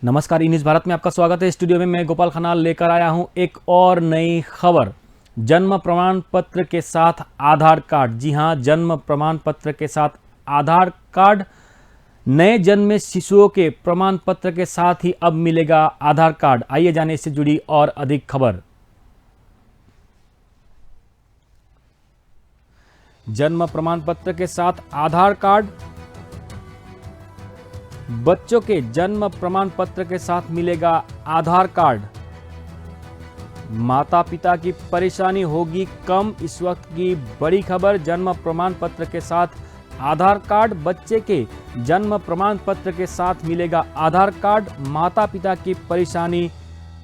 नमस्कार, ई न्यूज़ भारत में आपका स्वागत है। स्टूडियो में मैं गोपाल खनाल लेकर आया हूं एक और नई खबर। जन्म प्रमाण पत्र के साथ आधार कार्ड। जी हां, जन्म प्रमाण पत्र के साथ आधार कार्ड। नए जन्मे शिशुओं के प्रमाण पत्र के साथ ही अब मिलेगा आधार कार्ड। आइए जाने इससे जुड़ी और अधिक खबर। जन्म प्रमाण पत्र के साथ आधार कार्ड। बच्चों के जन्म प्रमाण पत्र के साथ मिलेगा आधार कार्ड। माता पिता की परेशानी होगी कम। इस वक्त की बड़ी खबर। जन्म प्रमाण पत्र के साथ आधार कार्ड। बच्चे के जन्म प्रमाण पत्र के साथ मिलेगा आधार कार्ड। माता पिता की परेशानी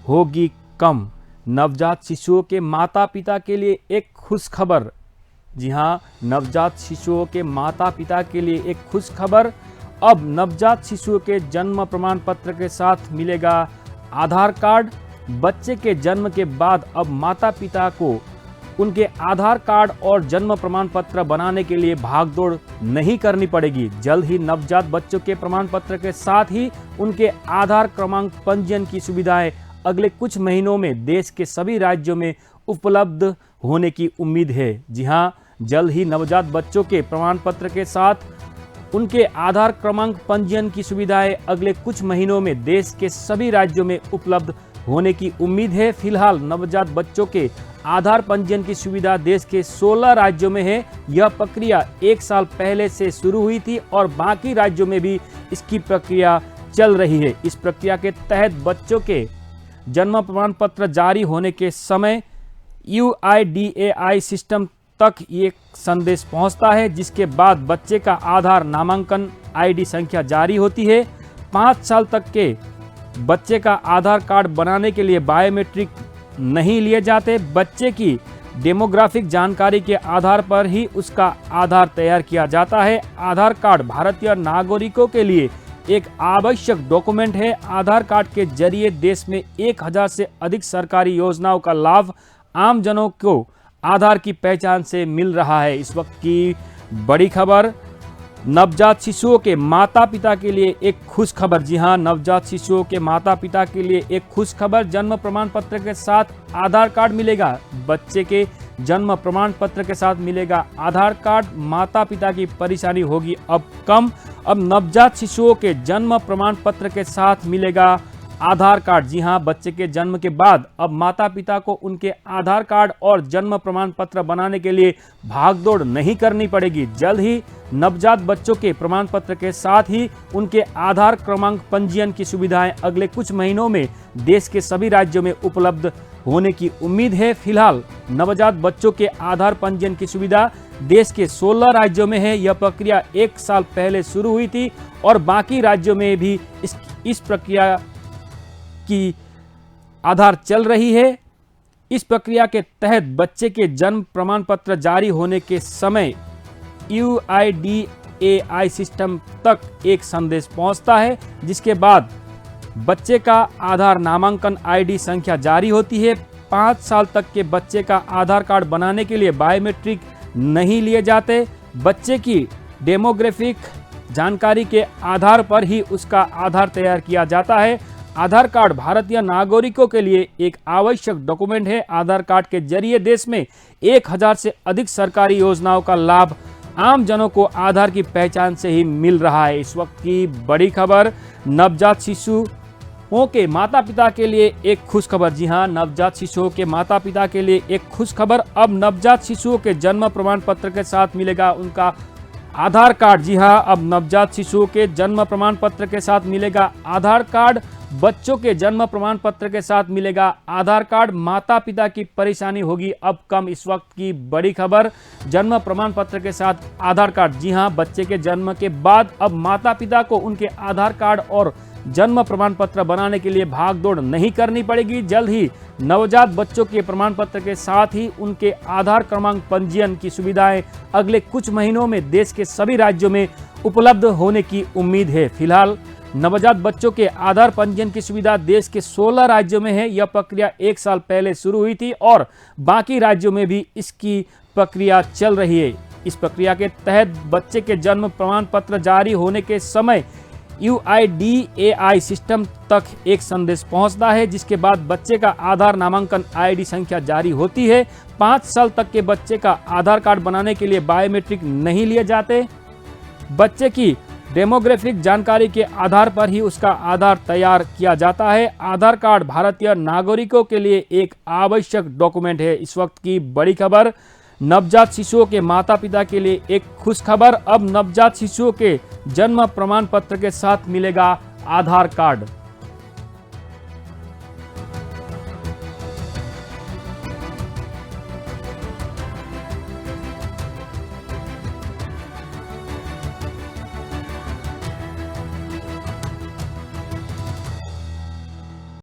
होगी कम। नवजात शिशुओं के माता पिता के लिए एक खुश खबर। जी हां, नवजात शिशुओं के माता पिता के लिए एक खुश खबर। अब नवजात शिशुओं के जन्म प्रमाण पत्र के साथ मिलेगा आधार कार्ड। बच्चे के जन्म के बाद अब माता पिता को उनके आधार कार्ड और जन्म प्रमाण पत्र बनाने के लिए भागदौड़ नहीं करनी पड़ेगी। जल्द ही नवजात बच्चों के प्रमाण पत्र के साथ ही उनके आधार क्रमांक पंजीयन की सुविधाएं अगले कुछ महीनों में देश के सभी राज्यों में उपलब्ध होने की उम्मीद है। जी हां, जल्द ही नवजात बच्चों के प्रमाण पत्र के साथ उनके आधार क्रमांक पंजीयन की सुविधाएं अगले कुछ महीनों में देश के सभी राज्यों में उपलब्ध होने की उम्मीद है। फिलहाल नवजात बच्चों के आधार पंजीयन की सुविधा देश के 16 राज्यों में है। यह प्रक्रिया 1 साल पहले से शुरू हुई थी और बाकी राज्यों में भी इसकी प्रक्रिया चल रही है। इस प्रक्रिया के तहत बच्चों के जन्म प्रमाण पत्र जारी होने के समय UIDAI सिस्टम तक ये संदेश पहुंचता है, जिसके बाद बच्चे का आधार नामांकन ID संख्या जारी होती है। 5 साल तक के बच्चे का आधार कार्ड बनाने के लिए बायोमेट्रिक नहीं लिए जाते। बच्चे की डेमोग्राफिक जानकारी के आधार पर ही उसका आधार तैयार किया जाता है। आधार कार्ड भारतीय नागरिकों के लिए एक आवश्यक डॉक्यूमेंट है। आधार कार्ड के जरिए देश में 1000 से अधिक सरकारी योजनाओं का लाभ आम जनों को आधार की पहचान से मिल रहा है। इस वक्त की बड़ी खबर। नवजात शिशुओं के माता पिता के लिए एक खुश खबर। जी हां, नवजात शिशुओं के माता पिता के लिए एक खुश खबर। जन्म प्रमाण पत्र के साथ आधार कार्ड मिलेगा। बच्चे के जन्म प्रमाण पत्र के साथ मिलेगा आधार कार्ड। माता पिता की परेशानी होगी अब कम। अब नवजात शिशुओं के जन्म प्रमाण पत्र के साथ मिलेगा आधार कार्ड। जी हां, बच्चे के जन्म के बाद अब माता पिता को उनके आधार कार्ड और जन्म प्रमाण पत्र बनाने के लिए भागदौड़ नहीं करनी पड़ेगी। जल्द ही नवजात बच्चों के प्रमाण पत्र के साथ ही उनके आधार क्रमांक पंजीयन की सुविधाएं अगले कुछ महीनों में देश के सभी राज्यों में उपलब्ध होने की उम्मीद है। फिलहाल नवजात बच्चों के आधार पंजीयन की सुविधा देश के 16 राज्यों में है। यह प्रक्रिया 1 साल पहले शुरू हुई थी और बाकी राज्यों में भी इस प्रक्रिया की आधार चल रही है। इस प्रक्रिया के तहत बच्चे के जन्म प्रमाण पत्र जारी होने के समय UIDAI सिस्टम तक एक संदेश पहुंचता है, जिसके बाद बच्चे का आधार नामांकन ID संख्या जारी होती है। 5 साल तक के बच्चे का आधार कार्ड बनाने के लिए बायोमेट्रिक नहीं लिए जाते। बच्चे की डेमोग्राफिक जानकारी के आधार पर ही उसका आधार तैयार किया जाता है। आधार कार्ड भारतीय नागरिकों के लिए एक आवश्यक डॉक्यूमेंट है। आधार कार्ड के जरिए देश में 1000 से अधिक सरकारी योजनाओं का लाभ आम जनों को आधार की पहचान से ही मिल रहा है। इस वक्त की बड़ी खबर। नवजात शिशुओं के माता पिता के लिए एक खुश खबर। जी हां, नवजात शिशुओं के माता पिता के लिए एक खुश खबर। अब नवजात शिशुओं के जन्म प्रमाण पत्र के साथ मिलेगा उनका आधार कार्ड। जी हां, अब नवजात शिशुओं के जन्म प्रमाण पत्र के साथ मिलेगा आधार कार्ड। बच्चों के जन्म प्रमाण पत्र के साथ मिलेगा आधार कार्ड। माता पिता की परेशानी होगी अब कम। इस वक्त की बड़ी खबर। जन्म प्रमाण पत्र के साथ आधार कार्ड। जी हां, बच्चे के जन्म के बाद अब माता पिता को उनके आधार कार्ड और जन्म प्रमाण पत्र बनाने के लिए भागदौड़ नहीं करनी पड़ेगी। जल्द ही नवजात बच्चों के प्रमाण पत्र के साथ ही उनके आधार क्रमांक पंजीयन की सुविधाएं अगले कुछ महीनों में देश के सभी राज्यों में उपलब्ध होने की उम्मीद है। फिलहाल नवजात बच्चों के आधार पंजीयन की सुविधा देश के 16 राज्यों में है। यह प्रक्रिया 1 साल पहले शुरू हुई थी और बाकी राज्यों में भी इसकी प्रक्रिया चल रही है। इस प्रक्रिया के तहत बच्चे के जन्म प्रमाण पत्र जारी होने के समय UIDAI सिस्टम तक एक संदेश पहुंचता है, जिसके बाद बच्चे का आधार नामांकन ID संख्या जारी होती है। 5 साल तक के बच्चे का आधार कार्ड बनाने के लिए बायोमेट्रिक नहीं लिए जाते। बच्चे की डेमोग्राफिक जानकारी के आधार पर ही उसका आधार तैयार किया जाता है। आधार कार्ड भारतीय नागरिकों के लिए एक आवश्यक डॉक्यूमेंट है। इस वक्त की बड़ी खबर, नवजात शिशुओं के माता पिता के लिए एक खुश खबर। अब नवजात शिशुओं के जन्म प्रमाण पत्र के साथ मिलेगा आधार कार्ड।